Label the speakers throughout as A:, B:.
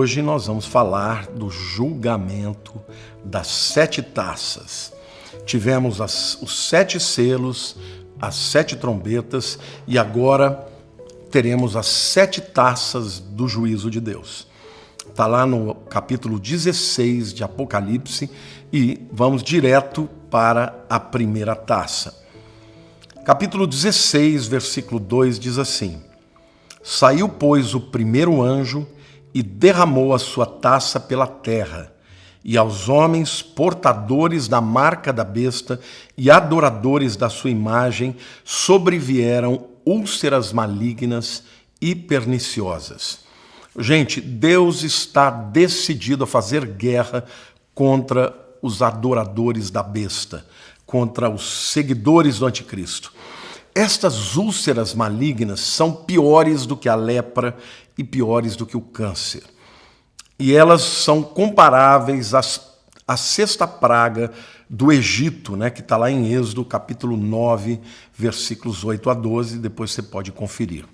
A: hoje nós vamos falar do julgamento das 7 taças. Tivemos os 7 selos, as 7 trombetas e agora teremos as 7 taças do juízo de Deus. Está lá no capítulo 16 de Apocalipse e vamos direto para a primeira taça. Capítulo 16, versículo 2 diz assim: Saiu, pois, o primeiro anjo e derramou a sua taça pela terra, e aos homens portadores da marca da besta e adoradores da sua imagem sobrevieram úlceras malignas e perniciosas. Gente, Deus está decidido a fazer guerra contra os adoradores da besta, contra os seguidores do anticristo. Estas úlceras malignas são piores do que a lepra e piores do que o câncer. E elas são comparáveis à 6ª praga do Egito, né, que está lá em Êxodo, capítulo 9, versículos 8 a 12, depois você pode conferir.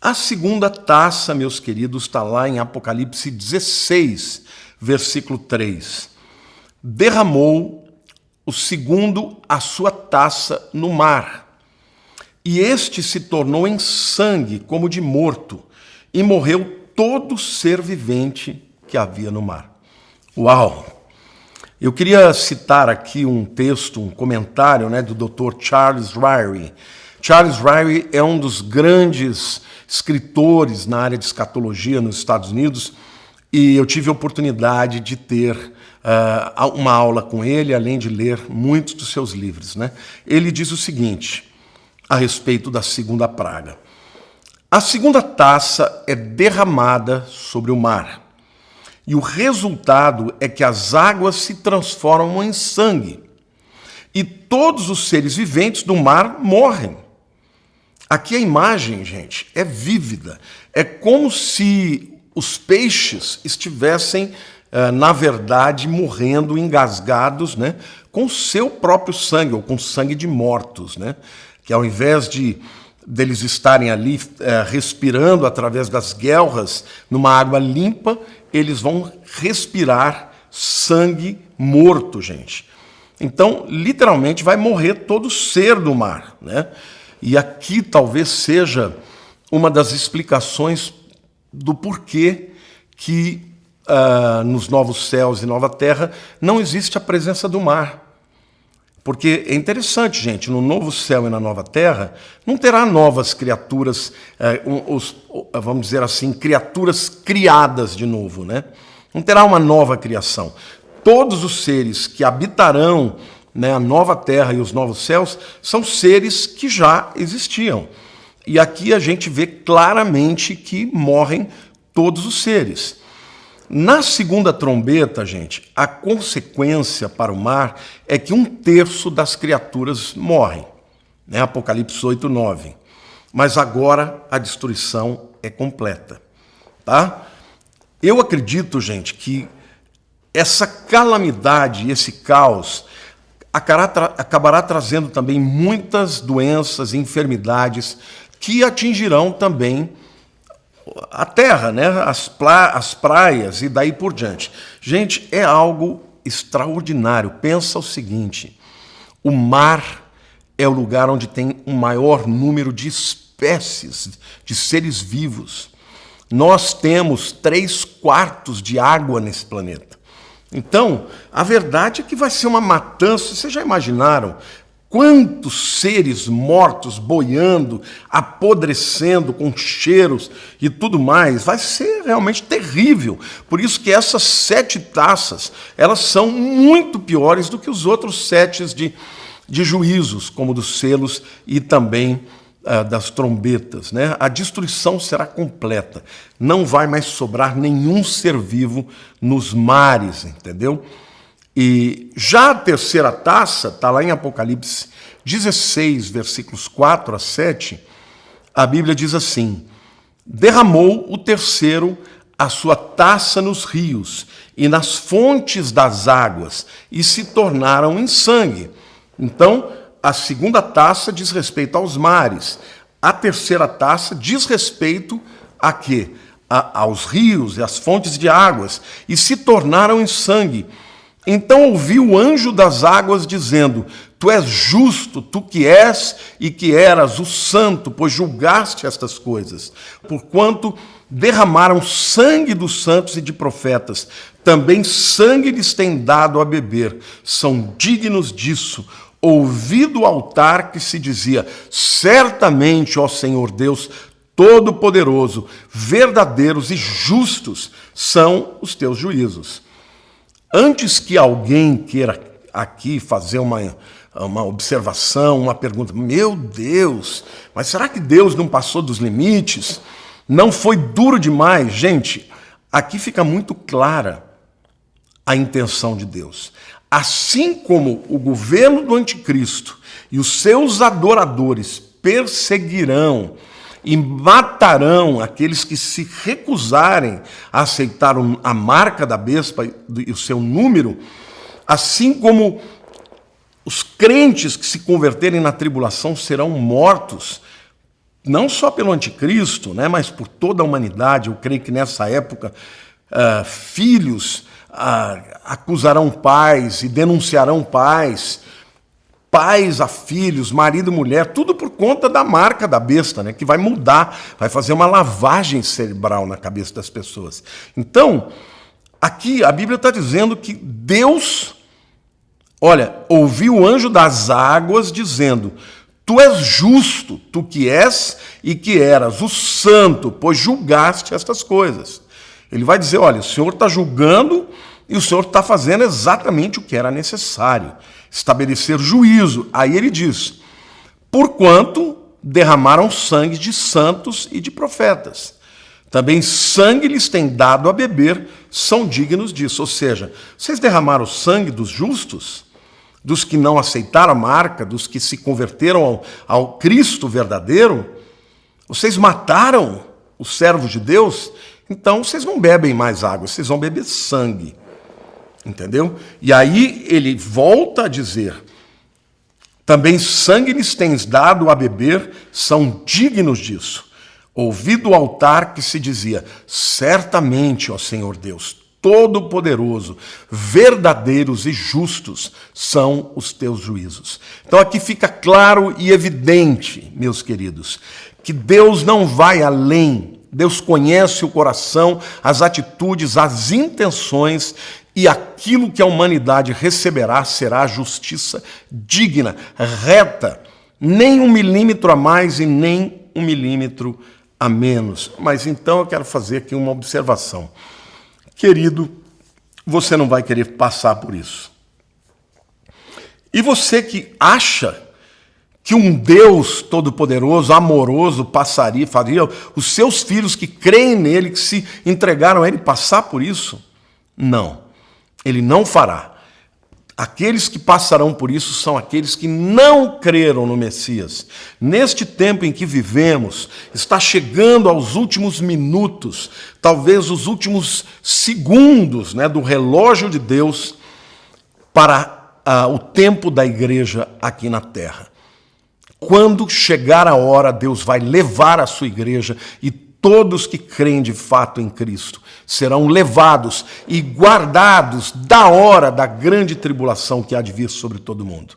A: A segunda taça, meus queridos, está lá em Apocalipse 16, versículo 3. Derramou o segundo a sua taça no mar, e este se tornou em sangue como de morto, e morreu todo ser vivente que havia no mar. Uau! Eu queria citar aqui um texto, um comentário, do Dr. Charles Ryrie. Charles Ryrie é um dos grandes escritores na área de escatologia nos Estados Unidos, e eu tive a oportunidade de ter uma aula com ele, além de ler muitos dos seus livros. Ele diz o seguinte, a respeito da segunda praga. A segunda taça é derramada sobre o mar, e o resultado é que as águas se transformam em sangue, e todos os seres viventes do mar morrem. Aqui a imagem, gente, é vívida. É como se os peixes estivessem na verdade, morrendo, engasgados, com o seu próprio sangue, ou com sangue de mortos, que ao invés deles estarem ali respirando através das guelras, numa água limpa, eles vão respirar sangue morto, gente. Então, literalmente, vai morrer todo ser do mar, E aqui talvez seja uma das explicações do porquê que nos novos céus e nova terra não existe a presença do mar. Porque é interessante, gente, no novo céu e na nova terra não terá novas criaturas, vamos dizer assim, criaturas criadas de novo, Não terá uma nova criação. Todos os seres que habitarão a nova terra e os novos céus são seres que já existiam. E aqui a gente vê claramente que morrem todos os seres. Na segunda trombeta, gente, a consequência para o mar é que 1/3 das criaturas morrem. Apocalipse 8, 9. Mas agora a destruição é completa. Tá? Eu acredito, gente, que essa calamidade, esse caos, acabará trazendo também muitas doenças e enfermidades que atingirão também a terra, as praias e daí por diante. Gente, é algo extraordinário. Pensa o seguinte, o mar é o lugar onde tem um maior número de espécies, de seres vivos. Nós temos 3/4 de água nesse planeta. Então, a verdade é que vai ser uma matança. Vocês já imaginaram quantos seres mortos boiando, apodrecendo, com cheiros e tudo mais? Vai ser realmente terrível. Por isso que essas 7 taças, elas são muito piores do que os outros 7 de juízos, como dos selos e também das trombetas. A destruição será completa. Não vai mais sobrar nenhum ser vivo nos mares, entendeu? E já a terceira taça, está lá em Apocalipse 16, versículos 4 a 7, a Bíblia diz assim: derramou o terceiro a sua taça nos rios e nas fontes das águas, e se tornaram em sangue. Então, a segunda taça diz respeito aos mares. A terceira taça diz respeito a quê? aos rios e às fontes de águas, e se tornaram em sangue. Então ouvi o anjo das águas dizendo: Tu és justo, tu que és e que eras o santo, pois julgaste estas coisas, porquanto derramaram sangue dos santos e de profetas, também sangue lhes tem dado a beber, são dignos disso. Ouvi do altar que se dizia: Certamente, ó Senhor Deus Todo-Poderoso, verdadeiros e justos são os teus juízos. Antes que alguém queira aqui fazer uma observação, uma pergunta: meu Deus, mas será que Deus não passou dos limites? Não foi duro demais? Gente, aqui fica muito clara a intenção de Deus. Assim como o governo do anticristo e os seus adoradores perseguirão e matarão aqueles que se recusarem a aceitar a marca da besta e o seu número, assim como os crentes que se converterem na tribulação serão mortos, não só pelo anticristo, né, mas por toda a humanidade. Eu creio que nessa época filhos acusarão pais e denunciarão pais, pais a filhos, marido e mulher, tudo por conta da marca da besta, né, que vai mudar, vai fazer uma lavagem cerebral na cabeça das pessoas. Então, aqui a Bíblia está dizendo que Deus, olha, ouviu o anjo das águas dizendo: Tu és justo, tu que és e que eras o santo, pois julgaste estas coisas. Ele vai dizer: olha, o Senhor está julgando e o Senhor está fazendo exatamente o que era necessário, estabelecer juízo. Aí ele diz: porquanto derramaram sangue de santos e de profetas, também sangue lhes tem dado a beber, são dignos disso. Ou seja, vocês derramaram o sangue dos justos, dos que não aceitaram a marca, dos que se converteram ao Cristo verdadeiro, vocês mataram os servos de Deus, então vocês não bebem mais água, vocês vão beber sangue. Entendeu? E aí ele volta a dizer: também sangue lhes tens dado a beber, são dignos disso. Ouvi do altar que se dizia: certamente, ó Senhor Deus Todo-Poderoso, verdadeiros e justos são os teus juízos. Então aqui fica claro e evidente, meus queridos, que Deus não vai além. Deus conhece o coração, as atitudes, as intenções, e aquilo que a humanidade receberá será a justiça digna, reta, nem 1 milímetro a mais e nem 1 milímetro a menos. Mas então eu quero fazer aqui uma observação. Querido, você não vai querer passar por isso. E você que acha que um Deus todo-poderoso, amoroso, faria os seus filhos que creem nele, que se entregaram a ele, passar por isso? Não, ele não fará. Aqueles que passarão por isso são aqueles que não creram no Messias. Neste tempo em que vivemos, está chegando aos últimos minutos, talvez os últimos segundos, né, do relógio de Deus para o tempo da igreja aqui na terra. Quando chegar a hora, Deus vai levar a sua igreja e todos que creem de fato em Cristo serão levados e guardados da hora da grande tribulação que há de vir sobre todo mundo.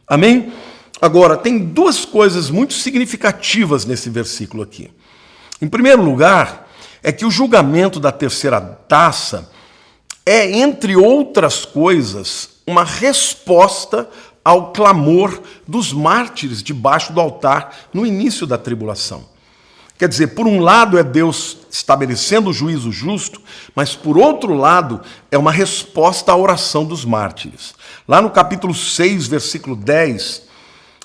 A: Amém? Agora, tem duas coisas muito significativas nesse versículo aqui. Em primeiro lugar, é que o julgamento da terceira taça é, entre outras coisas, uma resposta ao clamor dos mártires debaixo do altar no início da tribulação. Quer dizer, por um lado é Deus estabelecendo o juízo justo, mas por outro lado é uma resposta à oração dos mártires. Lá no capítulo 6, versículo 10,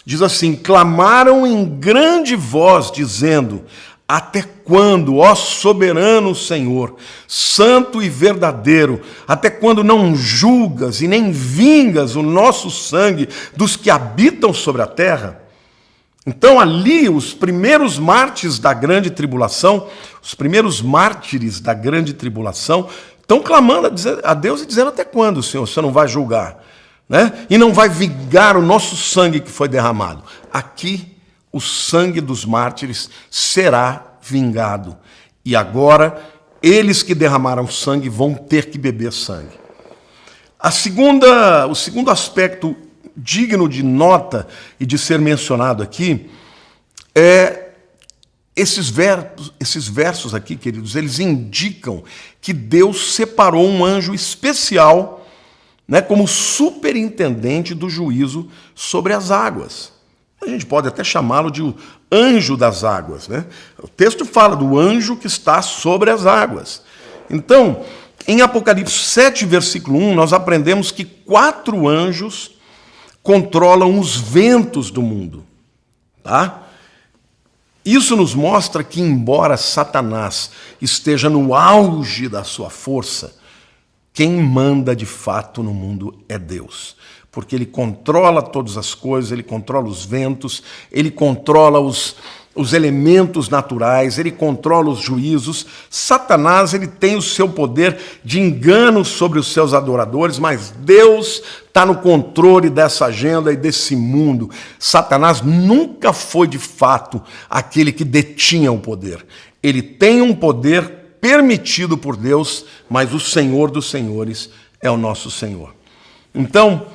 A: diz assim: clamaram em grande voz, dizendo: até quando, ó soberano Senhor, santo e verdadeiro, até quando não julgas e nem vingas o nosso sangue dos que habitam sobre a terra? Então ali os primeiros mártires da grande tribulação, estão clamando a Deus e dizendo: até quando, Senhor, o Senhor não vai julgar, né? E não vai vingar o nosso sangue que foi derramado? Aqui o sangue dos mártires será vingado. E agora eles que derramaram sangue vão ter que beber sangue. O segundo aspecto digno de nota e de ser mencionado aqui é esses versos aqui, queridos, eles indicam que Deus separou um anjo especial, né, como superintendente do juízo sobre as águas. A gente pode até chamá-lo de o anjo das águas, né? O texto fala do anjo que está sobre as águas. Então, em Apocalipse 7, versículo 1, nós aprendemos que 4 anjos controlam os ventos do mundo. Tá? Isso nos mostra que, embora Satanás esteja no auge da sua força, quem manda de fato no mundo é Deus. Porque ele controla todas as coisas, ele controla os ventos, ele controla os elementos naturais, ele controla os juízos. Satanás, ele tem o seu poder de engano sobre os seus adoradores, mas Deus está no controle dessa agenda e desse mundo. Satanás nunca foi de fato aquele que detinha o poder. Ele tem um poder permitido por Deus, mas o Senhor dos senhores é o nosso Senhor. Então,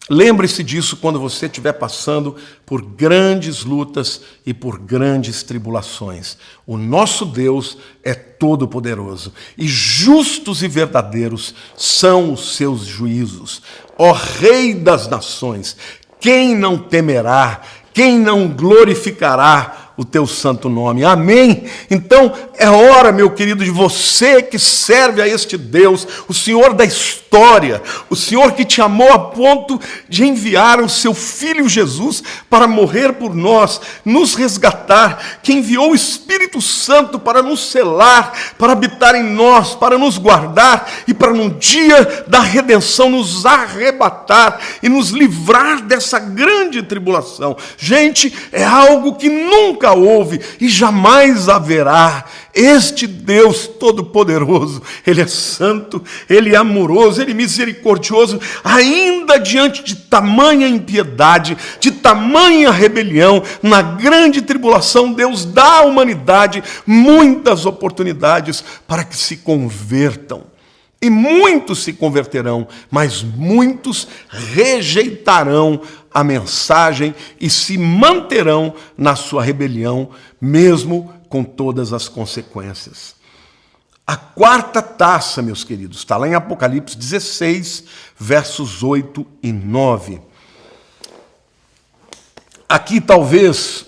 A: lembre-se disso quando você estiver passando por grandes lutas e por grandes tribulações. O nosso Deus é todo-poderoso e justos e verdadeiros são os seus juízos. Ó Rei das nações, quem não temerá, quem não glorificará o teu santo nome? Amém? Então, é hora, meu querido, de você que serve a este Deus, o Senhor da história, o Senhor que te amou a ponto de enviar o seu Filho Jesus para morrer por nós, nos resgatar, que enviou o Espírito Santo para nos selar, para habitar em nós, para nos guardar e para no dia da redenção nos arrebatar e nos livrar dessa grande tribulação. Gente, é algo que nunca houve e jamais haverá. Este Deus Todo-Poderoso, Ele é santo, Ele é amoroso, Ele é misericordioso, ainda diante de tamanha impiedade, de tamanha rebelião, na grande tribulação, Deus dá à humanidade muitas oportunidades para que se convertam. E muitos se converterão, mas muitos rejeitarão a mensagem e se manterão na sua rebelião, mesmo com todas as consequências. A 4ª taça, meus queridos, está lá em Apocalipse 16, versos 8 e 9. Aqui, talvez,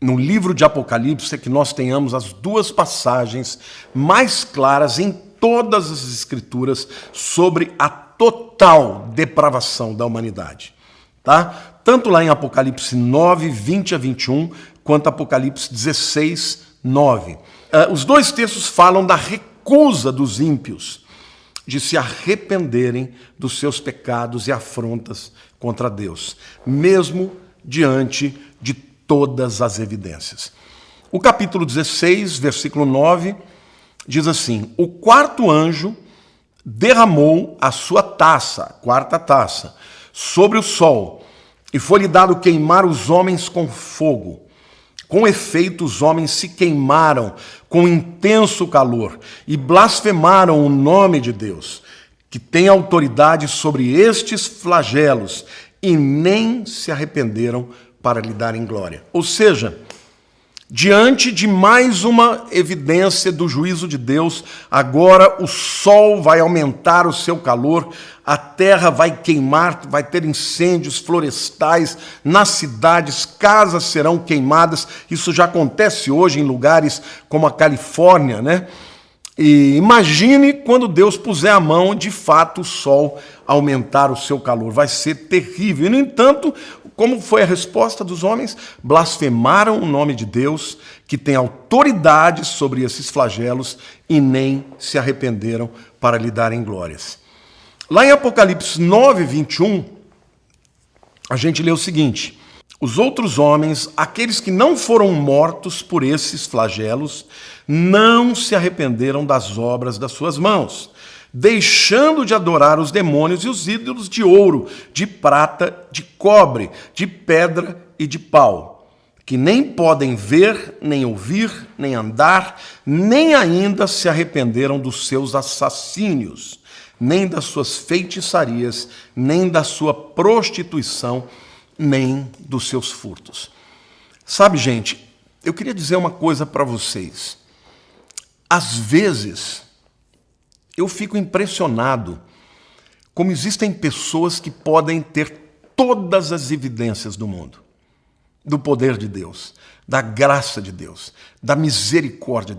A: no livro de Apocalipse, é que nós tenhamos as 2 passagens mais claras em todas as Escrituras sobre a total depravação da humanidade. Tá? Tanto lá em Apocalipse 9, 20 a 21, quanto Apocalipse 16, 9. Os 2 textos falam da recusa dos ímpios de se arrependerem dos seus pecados e afrontas contra Deus, mesmo diante de todas as evidências. O capítulo 16, versículo 9, diz assim: o 4º anjo derramou a sua taça, a 4ª taça, sobre o sol, e foi-lhe dado queimar os homens com fogo. Com efeito, os homens se queimaram com intenso calor e blasfemaram o nome de Deus, que tem autoridade sobre estes flagelos, e nem se arrependeram para lhe darem glória. Ou seja, diante de mais uma evidência do juízo de Deus, agora o sol vai aumentar o seu calor, a terra vai queimar, vai ter incêndios florestais nas cidades, casas serão queimadas. Isso já acontece hoje em lugares como a Califórnia, né? E imagine quando Deus puser a mão, de fato, o sol aumentar o seu calor. Vai ser terrível. E, no entanto, como foi a resposta dos homens? Blasfemaram o nome de Deus, que tem autoridade sobre esses flagelos, e nem se arrependeram para lhe darem glórias. Lá em Apocalipse 9, 21, a gente lê o seguinte: os outros homens, aqueles que não foram mortos por esses flagelos, não se arrependeram das obras das suas mãos, deixando de adorar os demônios e os ídolos de ouro, de prata, de cobre, de pedra e de pau, que nem podem ver, nem ouvir, nem andar, nem ainda se arrependeram dos seus assassínios, nem das suas feitiçarias, nem da sua prostituição, nem dos seus furtos. Sabe, gente, eu queria dizer uma coisa para vocês. Às vezes, eu fico impressionado como existem pessoas que podem ter todas as evidências do mundo, do poder de Deus, da graça de Deus, da misericórdia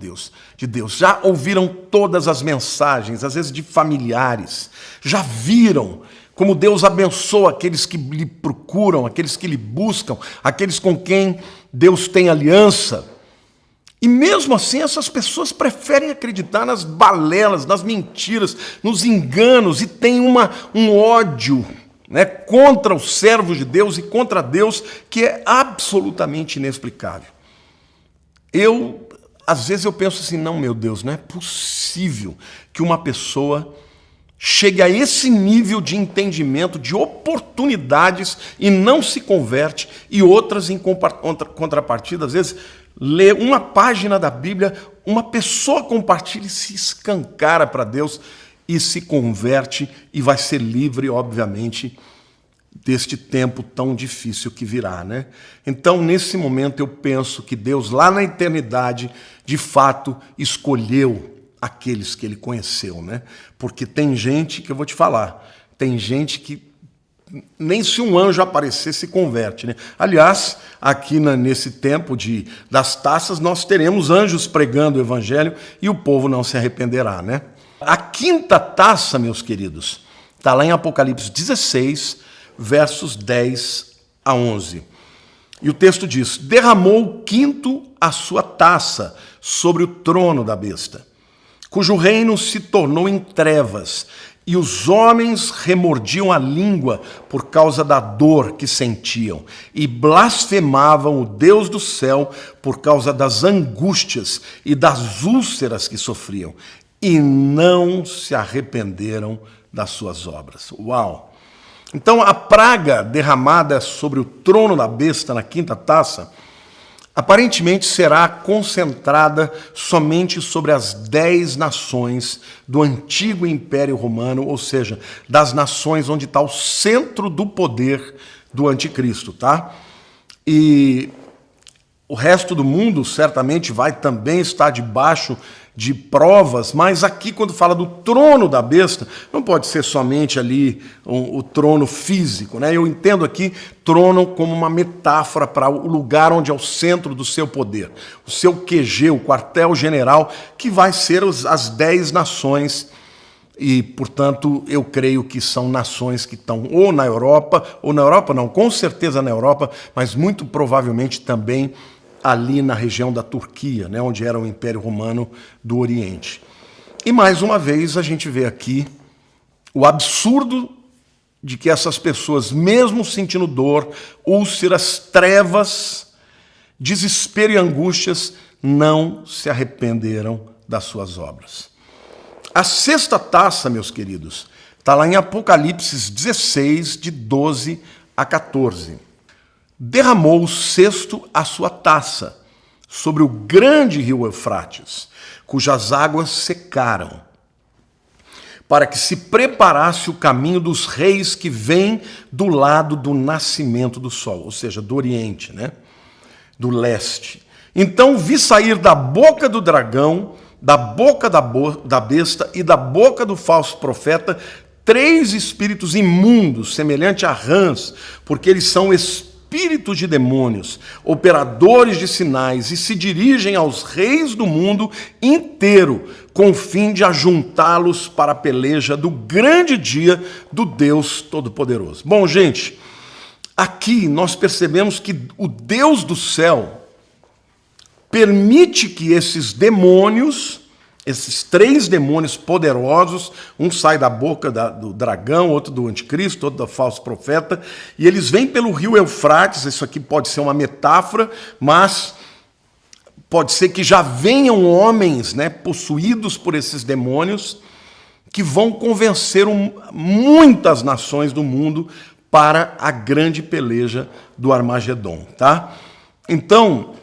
A: de Deus. Já ouviram todas as mensagens, às vezes de familiares, já viram como Deus abençoa aqueles que lhe procuram, aqueles que lhe buscam, aqueles com quem Deus tem aliança. E mesmo assim, essas pessoas preferem acreditar nas balelas, nas mentiras, nos enganos e têm um ódio, né, contra os servos de Deus e contra Deus que é absolutamente inexplicável. Às vezes eu penso assim, não, meu Deus, não é possível que uma pessoa chegue a esse nível de entendimento, de oportunidades e não se converte, e outras em contrapartida, às vezes, lê uma página da Bíblia, uma pessoa compartilha e se escancara para Deus e se converte e vai ser livre, obviamente, deste tempo tão difícil que virá, né? Então, nesse momento, eu penso que Deus, lá na eternidade, de fato, escolheu aqueles que Ele conheceu, né? Porque tem gente, que eu vou te falar, tem gente que nem se um anjo aparecer se converte, né? Aliás, aqui nesse tempo das taças, nós teremos anjos pregando o evangelho e o povo não se arrependerá, né? A quinta taça, meus queridos, está lá em Apocalipse 16, versos 10 a 11. E o texto diz: derramou o quinto a sua taça sobre o trono da besta, cujo reino se tornou em trevas, e os homens remordiam a língua por causa da dor que sentiam, e blasfemavam o Deus do céu por causa das angústias e das úlceras que sofriam, e não se arrependeram das suas obras. Uau! Então, a praga derramada sobre o trono da besta na quinta taça aparentemente será concentrada somente sobre as 10 nações do antigo Império Romano, ou seja, das nações onde está o centro do poder do anticristo, tá? E o resto do mundo certamente vai também estar debaixo de provas, mas aqui quando fala do trono da besta, não pode ser somente ali o trono físico, né? Eu entendo aqui trono como uma metáfora para o lugar onde é o centro do seu poder, o seu QG, o quartel-general, que vai ser as 10 nações, e, portanto, eu creio que são nações que estão ou na Europa não, com certeza na Europa, mas muito provavelmente também ali na região da Turquia, né, onde era o Império Romano do Oriente. E mais uma vez a gente vê aqui o absurdo de que essas pessoas, mesmo sentindo dor, úlceras, trevas, desespero e angústias, não se arrependeram das suas obras. A sexta taça, meus queridos, está lá em Apocalipse 16, de 12 a 14. Derramou o sexto a sua taça sobre o grande rio Eufrates, cujas águas secaram, para que se preparasse o caminho dos reis que vêm do lado do nascimento do sol, ou seja, do oriente, né? Do leste. Então vi sair da boca do dragão, da boca da besta e da boca do falso profeta 3 espíritos imundos, semelhante a rãs, porque eles são espíritos de demônios, operadores de sinais, e se dirigem aos reis do mundo inteiro, com o fim de ajuntá-los para a peleja do grande dia do Deus Todo-Poderoso. Bom, gente, aqui nós percebemos que o Deus do céu permite que esses demônios, esses 3 demônios poderosos, um sai da boca do dragão, outro do anticristo, outro do falso profeta, e eles vêm pelo rio Eufrates. Isso aqui pode ser uma metáfora, mas pode ser que já venham homens, né, possuídos por esses demônios, que vão convencer muitas nações do mundo para a grande peleja do Armagedon, tá? Então,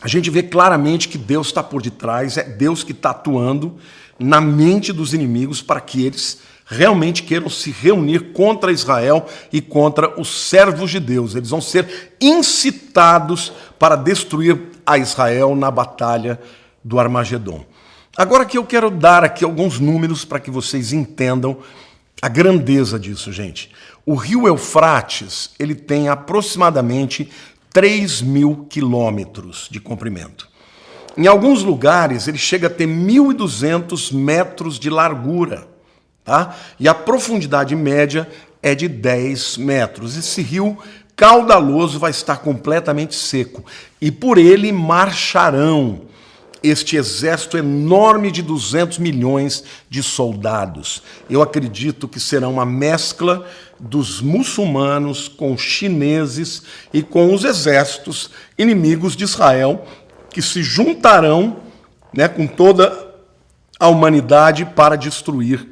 A: a gente vê claramente que Deus está por detrás, é Deus que está atuando na mente dos inimigos para que eles realmente queiram se reunir contra Israel e contra os servos de Deus. Eles vão ser incitados para destruir a Israel na batalha do Armagedon. Agora que eu quero dar aqui alguns números para que vocês entendam a grandeza disso, gente. O rio Eufrates, ele tem aproximadamente 3.000 quilômetros de comprimento. Em alguns lugares, ele chega a ter 1.200 metros de largura, tá? E a profundidade média é de 10 metros. Esse rio caudaloso vai estar completamente seco. E por ele marcharão este exército enorme de 200 milhões de soldados. Eu acredito que será uma mescla dos muçulmanos com os chineses e com os exércitos inimigos de Israel, que se juntarão, né, com toda a humanidade para destruir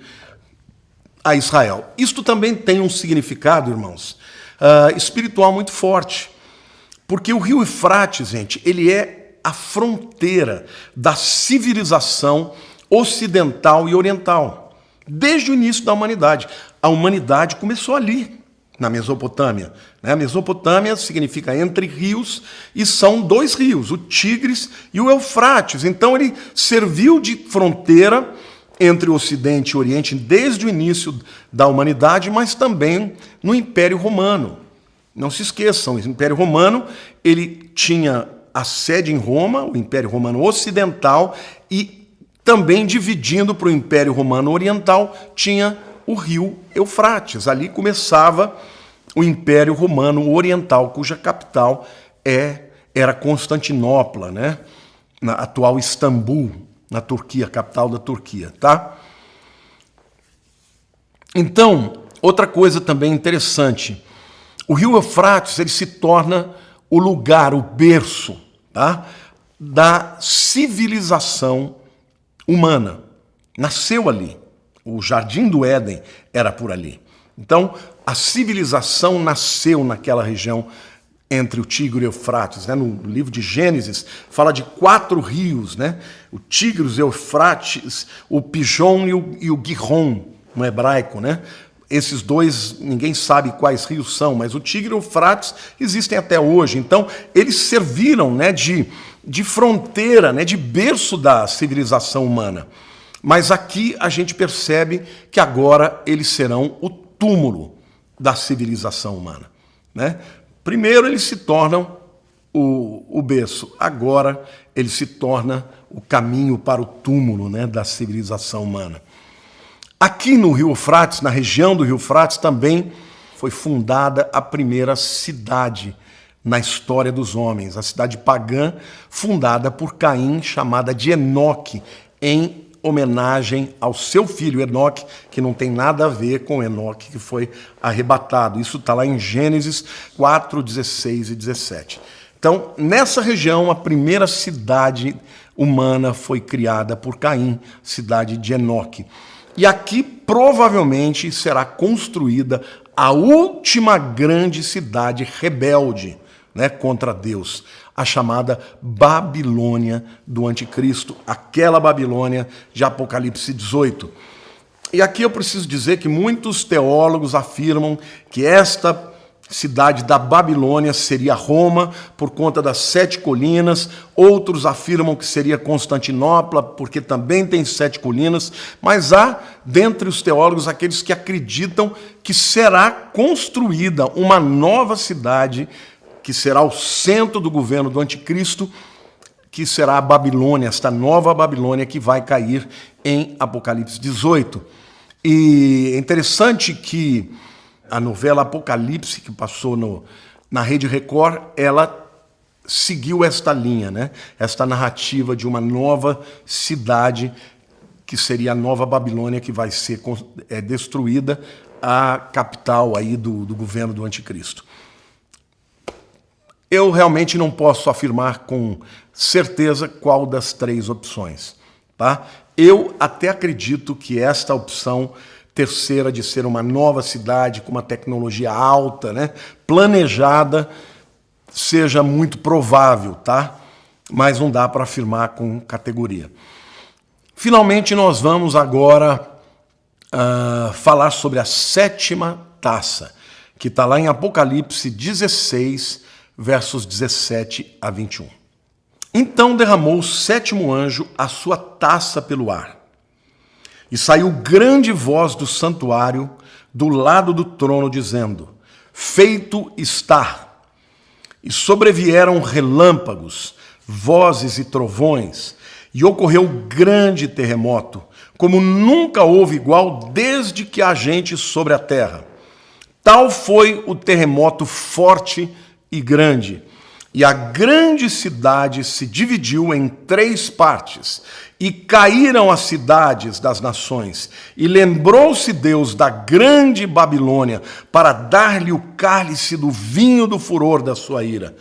A: a Israel. Isto também tem um significado, irmãos, espiritual muito forte, porque o rio Eufrates, gente, ele é a fronteira da civilização ocidental e oriental. Desde o início da humanidade. A humanidade começou ali, na Mesopotâmia. A Mesopotâmia significa entre rios, e são dois rios, o Tigres e o Eufrates. Então ele serviu de fronteira entre o Ocidente e o Oriente desde o início da humanidade, mas também no Império Romano. Não se esqueçam, o Império Romano ele tinha a sede em Roma, o Império Romano Ocidental, e também dividindo para o Império Romano Oriental, tinha o rio Eufrates. Ali começava o Império Romano Oriental, cuja capital era Constantinopla, né? Na atual Istambul, na Turquia, capital da Turquia, tá? Então, outra coisa também interessante, o rio Eufrates ele se torna o lugar, o berço, tá, da civilização humana. Nasceu ali. O Jardim do Éden era por ali. Então, a civilização nasceu naquela região entre o Tigre e o Eufrates. Né? No livro de Gênesis, fala de 4 rios, né? O Tigres, o Eufrates, o Pijon e o Gihon, no hebraico, né? Esses dois, ninguém sabe quais rios são, mas o Tigre e o Eufrates existem até hoje. Então, eles serviram, né, de fronteira, né, de berço da civilização humana. Mas aqui a gente percebe que agora eles serão o túmulo da civilização humana. Né? Primeiro eles se tornam o berço, agora ele se torna o caminho para o túmulo, né, da civilização humana. Aqui no rio Eufrates, na região do rio Eufrates, também foi fundada a primeira cidade na história dos homens, a cidade pagã fundada por Caim, chamada de Enoque, em homenagem ao seu filho Enoque, que não tem nada a ver com Enoque, que foi arrebatado. Isso está lá em Gênesis 4, 16 e 17. Então, nessa região, a primeira cidade humana foi criada por Caim, cidade de Enoque. E aqui, provavelmente, será construída a última grande cidade rebelde, né, contra Deus, a chamada Babilônia do Anticristo, aquela Babilônia de Apocalipse 18. E aqui eu preciso dizer que muitos teólogos afirmam que esta cidade da Babilônia seria Roma, por conta das 7 colinas. Outros afirmam que seria Constantinopla, porque também tem 7 colinas. Mas há, dentre os teólogos, aqueles que acreditam que será construída uma nova cidade, que será o centro do governo do Anticristo, que será a Babilônia, esta nova Babilônia que vai cair em Apocalipse 18. E é interessante que a novela Apocalipse, que passou na Rede Record, ela seguiu esta linha, né? Esta narrativa de uma nova cidade, que seria a nova Babilônia, que vai ser destruída, a capital aí do governo do Anticristo. Eu realmente não posso afirmar com certeza qual das 3 opções. Tá? Eu até acredito que esta opção terceira, de ser uma nova cidade com uma tecnologia alta, né, planejada, seja muito provável, tá? Mas não dá para afirmar com categoria. Finalmente, nós vamos agora falar sobre a sétima taça, que está lá em Apocalipse 16, versos 17 a 21. Então derramou o sétimo anjo a sua taça pelo ar, e saiu grande voz do santuário do lado do trono, dizendo: feito está. E sobrevieram relâmpagos, vozes e trovões, e ocorreu grande terremoto, como nunca houve igual desde que há gente sobre a terra. Tal foi o terremoto forte e grande, e a grande cidade se dividiu em 3 partes, e caíram as cidades das nações. E lembrou-se Deus da grande Babilônia, para dar-lhe o cálice do vinho do furor da sua ira.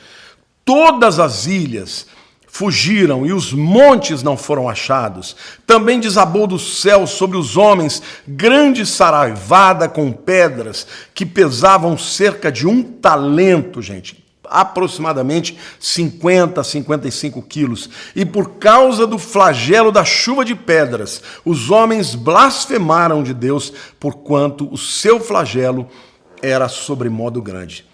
A: Todas as ilhas fugiram, e os montes não foram achados. Também desabou do céu sobre os homens grande saraivada com pedras, que pesavam cerca de 1 talento, gente, aproximadamente 50 a 55 quilos. E por causa do flagelo da chuva de pedras, os homens blasfemaram de Deus, porquanto o seu flagelo era sobremodo grande.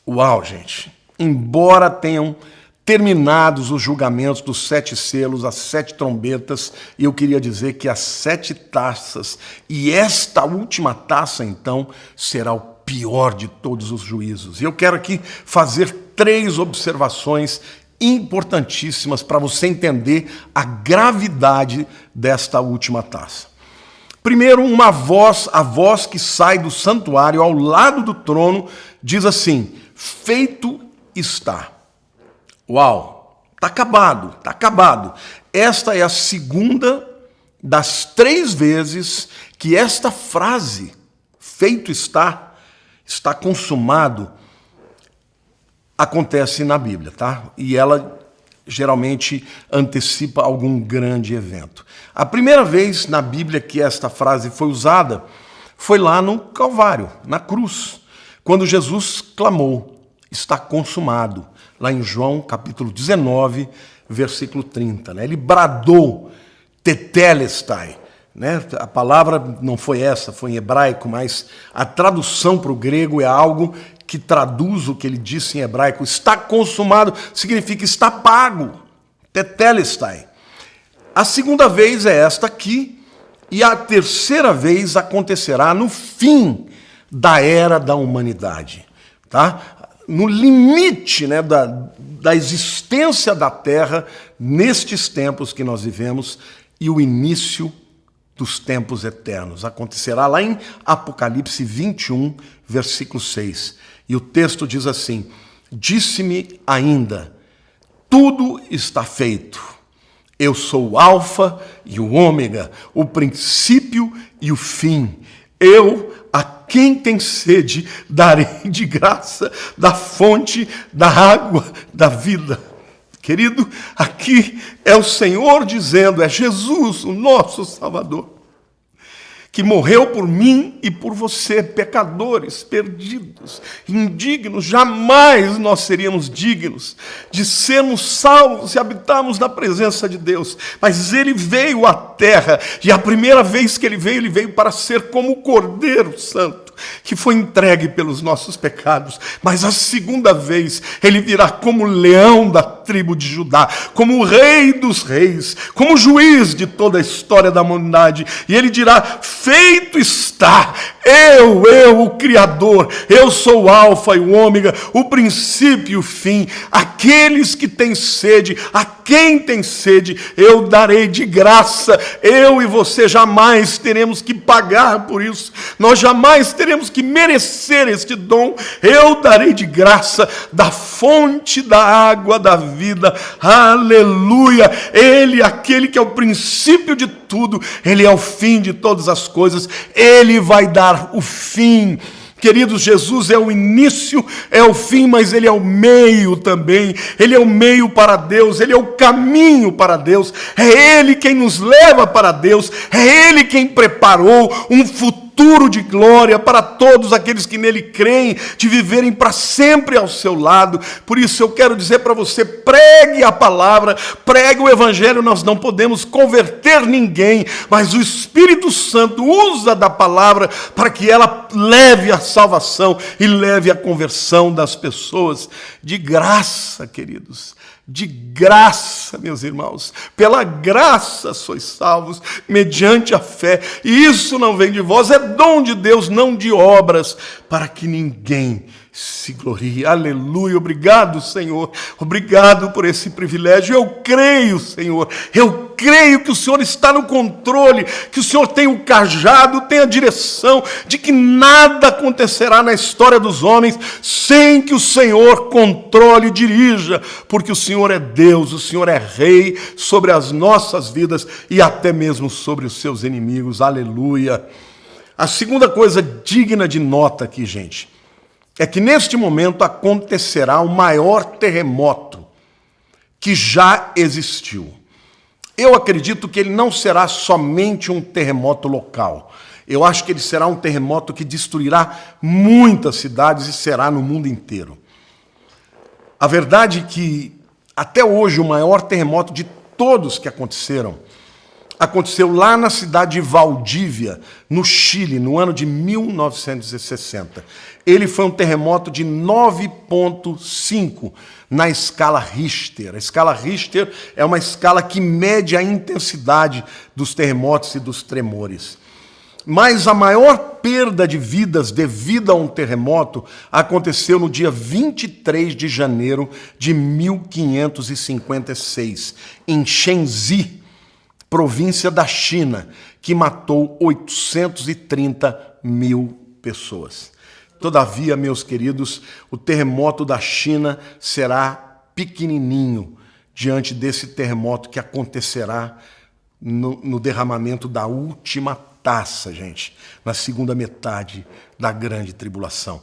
A: Uau, gente! Embora tenham terminados os julgamentos dos 7 selos, as 7 trombetas, e eu queria dizer que as 7 taças, e esta última taça, então, será o pior de todos os juízos. E eu quero aqui fazer 3 observações importantíssimas para você entender a gravidade desta última taça. Primeiro, a voz que sai do santuário ao lado do trono diz assim: feito está. Uau, está acabado, está acabado. Esta é a segunda das 3 vezes que esta frase, feito está consumado, acontece na Bíblia, tá? E ela geralmente antecipa algum grande evento. A primeira vez na Bíblia que esta frase foi usada foi lá no Calvário, na cruz, quando Jesus clamou: está consumado, lá em João capítulo 19, versículo 30. Né? Ele bradou, tetelestai. Né? A palavra não foi essa, foi em hebraico, mas a tradução para o grego é algo que traduz o que ele disse em hebraico. Está consumado significa está pago, tetelestai. A segunda vez é esta aqui, e a terceira vez acontecerá no fim da era da humanidade, tá? No limite, né, da existência da Terra nestes tempos que nós vivemos e o início dos tempos eternos. Acontecerá lá em Apocalipse 21, versículo 6. E o texto diz assim: disse-me ainda, tudo está feito. Eu sou o Alfa e o Ômega, o princípio e o fim. Eu, a quem tem sede, darei de graça da fonte da água da vida. Querido, aqui é o Senhor dizendo, é Jesus, o nosso Salvador, que morreu por mim e por você, pecadores, perdidos, indignos. Jamais nós seríamos dignos de sermos salvos e habitarmos na presença de Deus. Mas Ele veio à terra, e a primeira vez que Ele veio para ser como o Cordeiro Santo, que foi entregue pelos nossos pecados. Mas a segunda vez, Ele virá como leão da tribo de Judá, como o Rei dos reis, como juiz de toda a história da humanidade. E Ele dirá: feito está, eu, o Criador, eu sou o Alfa e o Ômega, o princípio e o fim. Aqueles que têm sede, a quem tem sede, eu darei de graça. Eu e você jamais teremos que pagar por isso, nós jamais teremos que merecer este dom. Eu darei de graça da fonte da água da vida. Aleluia! Ele, aquele que é o princípio de tudo, Ele é o fim de todas as coisas, Ele vai dar o fim. Queridos, Jesus é o início, é o fim, mas Ele é o meio também. Ele é o meio para Deus, Ele é o caminho para Deus. É Ele quem nos leva para Deus, é Ele quem preparou um futuro futuro de glória para todos aqueles que nele creem, de viverem para sempre ao seu lado. Por isso eu quero dizer para você, pregue a palavra, pregue o evangelho. Nós não podemos converter ninguém, mas o Espírito Santo usa da palavra para que ela leve a salvação e leve a conversão das pessoas. De graça, queridos, de graça, meus irmãos, pela graça sois salvos, mediante a fé, e isso não vem de vós, é dom de Deus, não de obras, para que ninguém se glorie. Aleluia, obrigado, Senhor, obrigado por esse privilégio. Eu creio, Senhor, eu creio que o Senhor está no controle, que o Senhor tem o cajado, tem a direção, de que nada acontecerá na história dos homens sem que o Senhor controle e dirija, porque o Senhor é Deus, o Senhor é Rei sobre as nossas vidas e até mesmo sobre os seus inimigos. Aleluia. A segunda coisa digna de nota aqui, gente, é que neste momento acontecerá o maior terremoto que já existiu. Eu acredito que ele não será somente um terremoto local. Eu acho que ele será um terremoto que destruirá muitas cidades e será no mundo inteiro. A verdade é que, até hoje, o maior terremoto de todos que aconteceram aconteceu lá na cidade de Valdívia, no Chile, no ano de 1960. Ele foi um terremoto de 9,5 na escala Richter. A escala Richter é uma escala que mede a intensidade dos terremotos e dos tremores. Mas a maior perda de vidas devido a um terremoto aconteceu no dia 23 de janeiro de 1556, em Shenzi, província da China, que matou 830 mil pessoas. Todavia, meus queridos, o terremoto da China será pequenininho diante desse terremoto que acontecerá no derramamento da última taça, gente, na segunda metade da grande tribulação.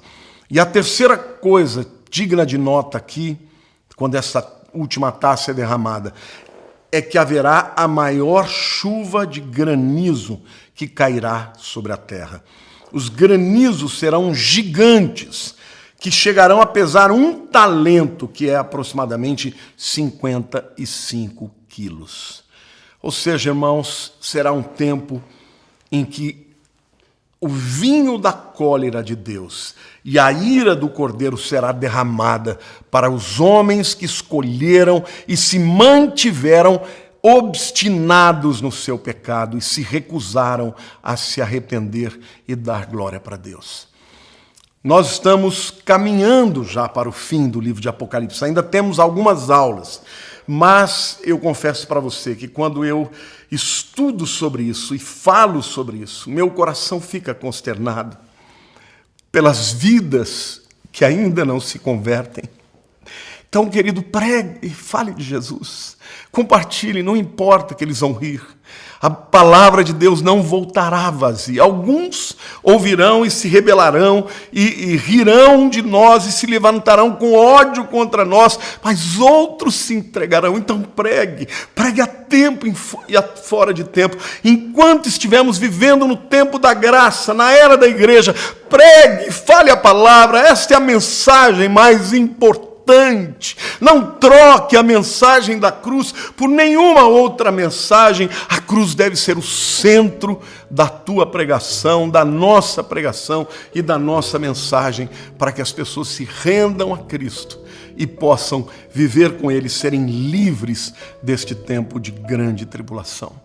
A: E a terceira coisa digna de nota aqui, quando essa última taça é derramada, é que haverá a maior chuva de granizo que cairá sobre a terra. Os granizos serão gigantes, que chegarão a pesar 1 talento, que é aproximadamente 55 quilos. Ou seja, irmãos, será um tempo em que o vinho da cólera de Deus e a ira do Cordeiro será derramada para os homens que escolheram e se mantiveram obstinados no seu pecado e se recusaram a se arrepender e dar glória para Deus. Nós estamos caminhando já para o fim do livro de Apocalipse, ainda temos algumas aulas, mas eu confesso para você que quando eu estudo sobre isso e falo sobre isso, meu coração fica consternado pelas vidas que ainda não se convertem. Então, querido, pregue e fale de Jesus. Compartilhe, não importa que eles vão rir. A palavra de Deus não voltará vazia. Alguns ouvirão e se rebelarão e rirão de nós e se levantarão com ódio contra nós, mas outros se entregarão. Então pregue a tempo e fora de tempo. Enquanto estivermos vivendo no tempo da graça, na era da igreja, pregue, fale a palavra. Esta é a mensagem mais importante. Não troque a mensagem da cruz por nenhuma outra mensagem. A cruz deve ser o centro da tua pregação, da nossa pregação e da nossa mensagem, para que as pessoas se rendam a Cristo e possam viver com Ele, serem livres deste tempo de grande tribulação.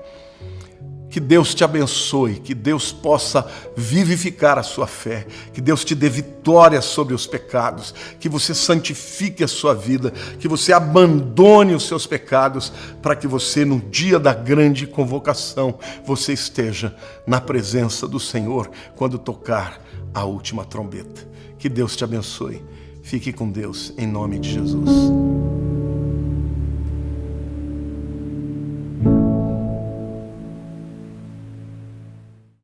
A: Que Deus te abençoe, que Deus possa vivificar a sua fé, que Deus te dê vitória sobre os pecados, que você santifique a sua vida, que você abandone os seus pecados, para que você, no dia da grande convocação, você esteja na presença do Senhor quando tocar a última trombeta. Que Deus te abençoe. Fique com Deus, em nome de Jesus.